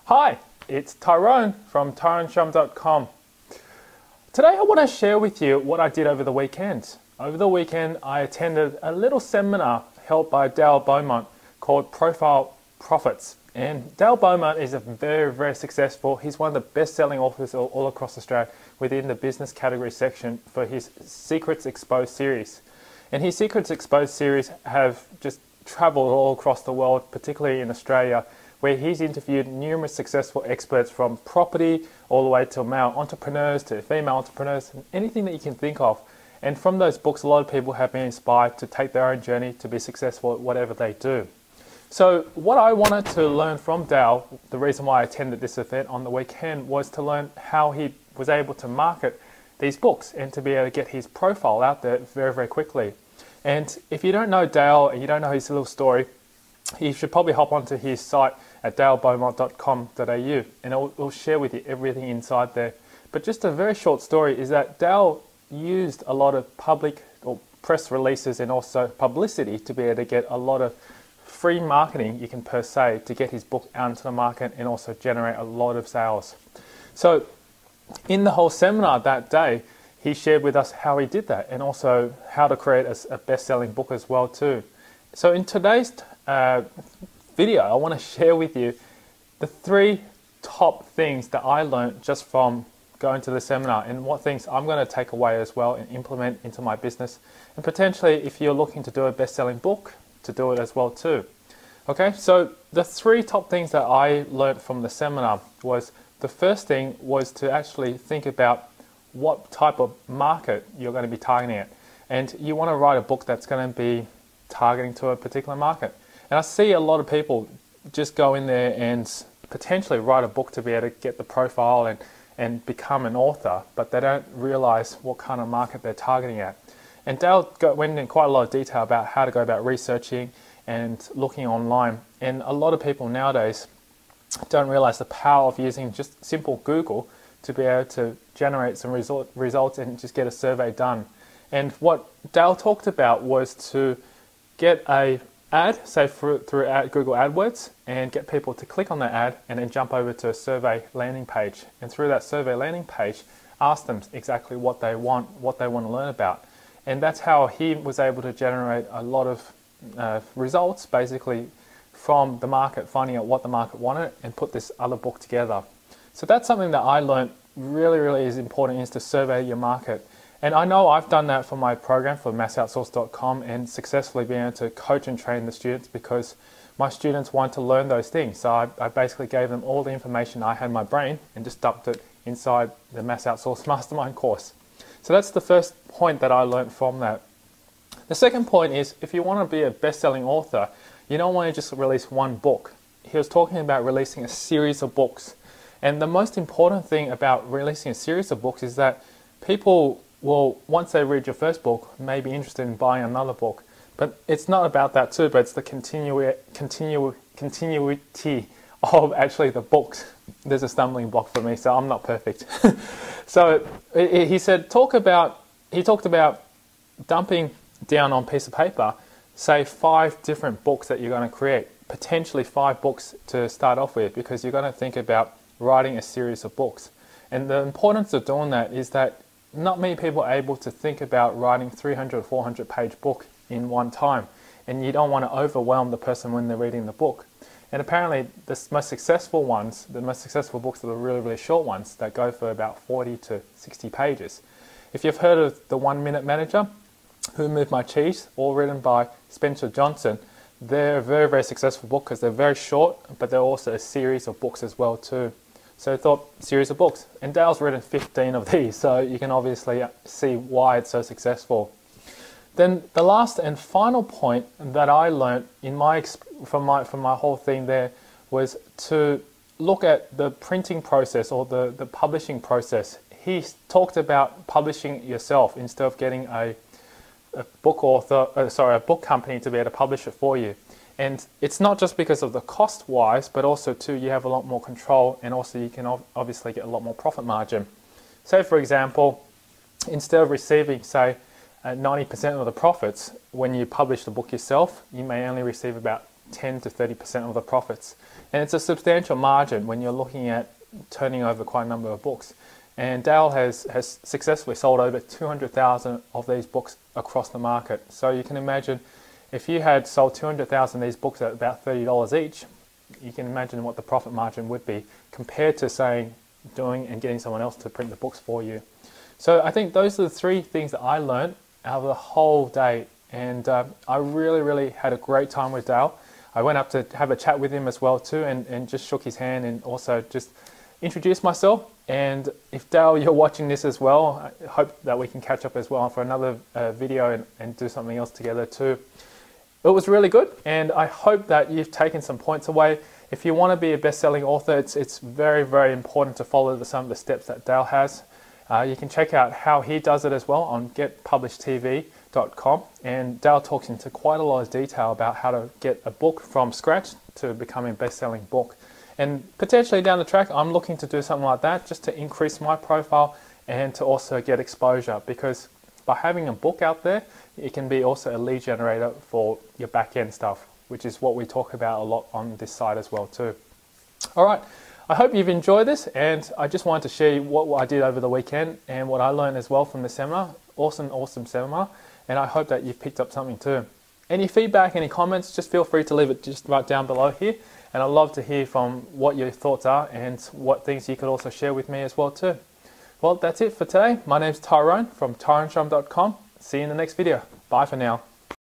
Hi, it's Tyrone from tyroneshum.com. Today I want to share with you what I did over the weekend. Over the weekend I attended a little seminar held by Beaumont called Profile Profits. And Beaumont is a very successful, he's one of the best-selling authors all across Australia within the business category section for his Secrets Exposed series. And his Secrets Exposed series have just traveled all across the world, particularly in Australia, where he's interviewed numerous successful experts from property all the way to male entrepreneurs to female entrepreneurs, and anything that you can think of. And from those books, a lot of people have been inspired to take their own journey to be successful at whatever they do. So what I wanted to learn from Dale, the reason why I attended this event on the weekend, was to learn how he was able to market these books and to be able to get his profile out there very quickly. And if you don't know Dale and you don't know his little story, you should probably hop onto his site at dalebeaumont.com.au and it'll share with you everything inside there. But just a very short story is that Dale used a lot of public or press releases and also publicity to be able to get a lot of free marketing, you can per se, to get his book out into the market and also generate a lot of sales. So in the whole seminar that day, he shared with us how he did that and also how to create a best-selling book as well too. So in today's video, I want to share with you the 3 top things that I learned just from going to the seminar and what things I'm going to take away as well and implement into my business, and potentially if you're looking to do a best-selling book, to do it as well too. Okay, so the 3 top things that I learned from the seminar was, the first thing was to actually think about what type of market you're going to be targeting at, and you want to write a book that's going to be targeting to a particular market. And I see a lot of people just go in there and potentially write a book to be able to get the profile and become an author, but they don't realize what kind of market they're targeting at. And Dale went in quite a lot of detail about how to go about researching and looking online. And a lot of people nowadays don't realize the power of using just simple Google to be able to generate some results and just get a survey done. And what Dale talked about was to get a ad, say through Google AdWords, and get people to click on that ad and then jump over to a survey landing page. And through that survey landing page, ask them exactly what they want to learn about. And that's how he was able to generate a lot of results, basically, from the market, finding out what the market wanted and put this other book together. So that's something that I learned really is important, is to survey your market. And I know I've done that for my program for massoutsource.com and successfully been able to coach and train the students because my students want to learn those things. So I basically gave them all the information I had in my brain and just dumped it inside the Mass Outsource Mastermind course. So that's the first point that I learned from that. The second point is, if you want to be a best-selling author, you don't want to just release one book. He was talking about releasing a series of books. And the most important thing about releasing a series of books is that people will, once they read your first book, may be interested in buying another book. But it's not about that too, but it's the continuity of actually the books. There's a stumbling block for me, so I'm not perfect. So he said, he talked about dumping down on a piece of paper, say 5 different books that you're going to create, potentially 5 books to start off with, because you're going to think about writing a series of books. And the importance of doing that is that not many people are able to think about writing 300 or 400 page book in one time, and you don't want to overwhelm the person when they're reading the book. And apparently the most successful books are the really short ones that go for about 40 to 60 pages. If you've heard of The 1 Minute Manager, Who Moved My Cheese, all written by Spencer Johnson, they're a very successful book because they're very short, but they're also a series of books as well too. So I thought, series of books. And Dale's written 15 of these, so you can obviously see why it's so successful. Then the last and final point that I learned from my whole thing there was to look at the printing process or the publishing process. He talked about publishing yourself instead of getting a book company to be able to publish it for you. And it's not just because of the cost wise, but also too, you have a lot more control, and also you can obviously get a lot more profit margin. Say for example, instead of receiving say 90% of the profits when you publish the book yourself, you may only receive about 10 to 30% of the profits. And it's a substantial margin when you're looking at turning over quite a number of books. And Dale has successfully sold over 200,000 of these books across the market. So you can imagine if you had sold 200,000 of these books at about $30 each, you can imagine what the profit margin would be compared to, saying, doing and getting someone else to print the books for you. So I think those are the three things that I learned out of the whole day. And I really had a great time with Dale. I went up to have a chat with him as well too, and just shook his hand and also just introduced myself. And if Dale, you're watching this as well, I hope that we can catch up as well for another video and do something else together too. It was really good, and I hope that you've taken some points away. If you want to be a best-selling author, it's very important to follow some of the steps that Dale has. You can check out how he does it as well on getpublishedtv.com, and Dale talks into quite a lot of detail about how to get a book from scratch to becoming a best-selling book. And potentially down the track, I'm looking to do something like that just to increase my profile and to also get exposure, because by having a book out there, it can be also a lead generator for your back-end stuff, which is what we talk about a lot on this side as well too. All right, I hope you've enjoyed this, and I just wanted to share what I did over the weekend and what I learned as well from the seminar. Awesome seminar, and I hope that you've picked up something too. Any feedback, any comments, just feel free to leave it just right down below here, and I'd love to hear from what your thoughts are and what things you could also share with me as well too. Well, that's it for today. My name's Tyrone from tyroneshum.com. See you in the next video. Bye for now.